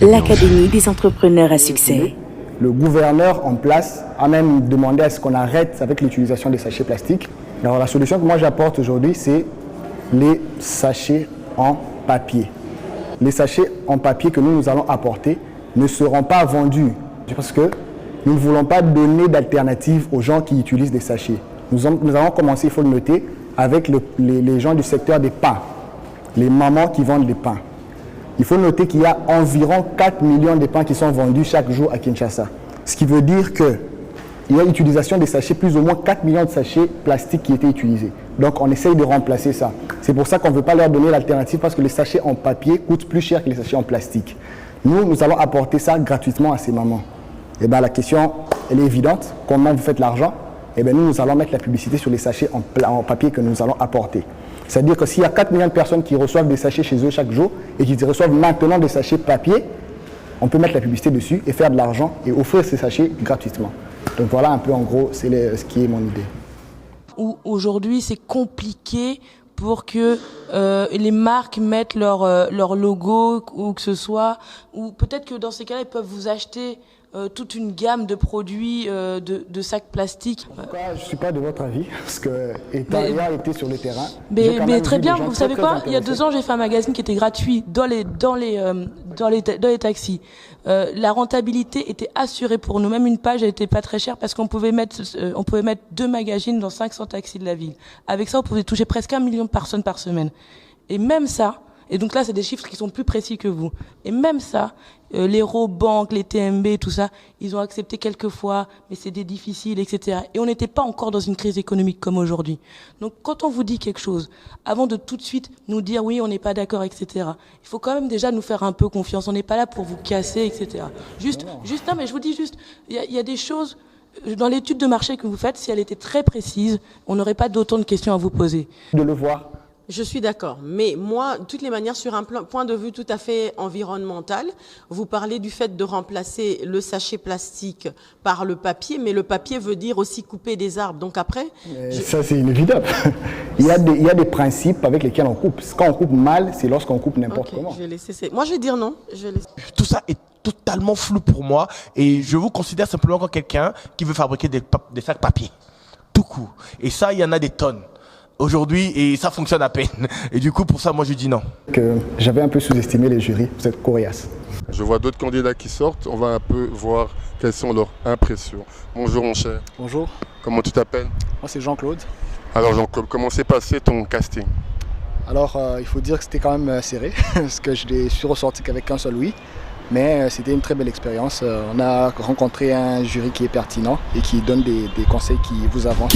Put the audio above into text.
L'Académie des entrepreneurs à succès. Le gouverneur en place a même demandé à ce qu'on arrête avec l'utilisation des sachets plastiques. Alors la solution que moi j'apporte aujourd'hui, c'est les sachets en papier. Les sachets en papier que nous allons apporter ne seront pas vendus parce que nous ne voulons pas donner d'alternative aux gens qui utilisent des sachets. Nous allons commencer, il faut le noter, avec les gens du secteur des pains, les mamans qui vendent des pains. Il faut noter qu'il y a environ 4 millions de pains qui sont vendus chaque jour à Kinshasa. Ce qui veut dire qu'il y a utilisation des sachets, plus ou moins 4 millions de sachets plastiques qui étaient utilisés. Donc on essaye de remplacer ça. C'est pour ça qu'on ne veut pas leur donner l'alternative parce que les sachets en papier coûtent plus cher que les sachets en plastique. Nous allons apporter ça gratuitement à ces mamans. Et bien la question, elle est évidente. Comment vous faites l'argent? Et bien nous allons mettre la publicité sur les sachets en papier que nous allons apporter. C'est-à-dire que s'il y a 4 millions de personnes qui reçoivent des sachets chez eux chaque jour et qui reçoivent maintenant des sachets papier, on peut mettre la publicité dessus et faire de l'argent et offrir ces sachets gratuitement. Donc voilà un peu en gros, c'est ce qui est mon idée. Aujourd'hui, c'est compliqué pour que les marques mettent leur logo ou que ce soit, ou peut-être que dans ces cas-là, ils peuvent vous acheter toute une gamme de produits de sacs plastiques. En tout cas, je ne suis pas de votre avis, parce que ayant été sur le terrain... Mais très bien, vous savez quoi? Il y a 2 ans, j'ai fait un magazine qui était gratuit dans les taxis. La rentabilité était assurée pour nous. Même une page, elle n'était pas très chère parce qu'on pouvait mettre 2 magazines dans 500 taxis de la ville. Avec ça, on pouvait toucher presque 1 million de personnes par semaine. Et même ça... Et donc là, c'est des chiffres qui sont plus précis que vous. Et même ça, les Robank, les TMB, tout ça, ils ont accepté quelques fois, mais c'était difficile, etc. Et on n'était pas encore dans une crise économique comme aujourd'hui. Donc quand on vous dit quelque chose, avant de tout de suite nous dire oui, on n'est pas d'accord, etc., il faut quand même déjà nous faire un peu confiance. On n'est pas là pour vous casser, etc. Non, mais je vous dis juste, il y a des choses... Dans l'étude de marché que vous faites, si elle était très précise, on n'aurait pas d'autant de questions à vous poser. De le voir. Je suis d'accord, mais moi, de toutes les manières, sur un point de vue tout à fait environnemental, vous parlez du fait de remplacer le sachet plastique par le papier, mais le papier veut dire aussi couper des arbres. Donc après... Ça, c'est inévitable. il y a des principes avec lesquels on coupe. Quand on coupe mal, c'est lorsqu'on coupe n'importe comment. Moi, je vais dire non. Tout ça est totalement flou pour moi et je vous considère simplement comme quelqu'un qui veut fabriquer des sacs papier. Tout court. Et ça, il y en a des tonnes aujourd'hui et ça fonctionne à peine. Et du coup, pour ça, moi, je dis non. J'avais un peu sous-estimé les jurys, vous êtes coriaces. Je vois d'autres candidats qui sortent, on va un peu voir quelles sont leurs impressions. Bonjour mon cher. Bonjour. Comment tu t'appelles? Moi c'est Jean-Claude. Alors Jean-Claude, comment s'est passé ton casting? Alors il faut dire que c'était quand même serré, parce que je suis ressorti qu'avec un seul oui. Mais c'était une très belle expérience. On a rencontré un jury qui est pertinent et qui donne des conseils qui vous avancent.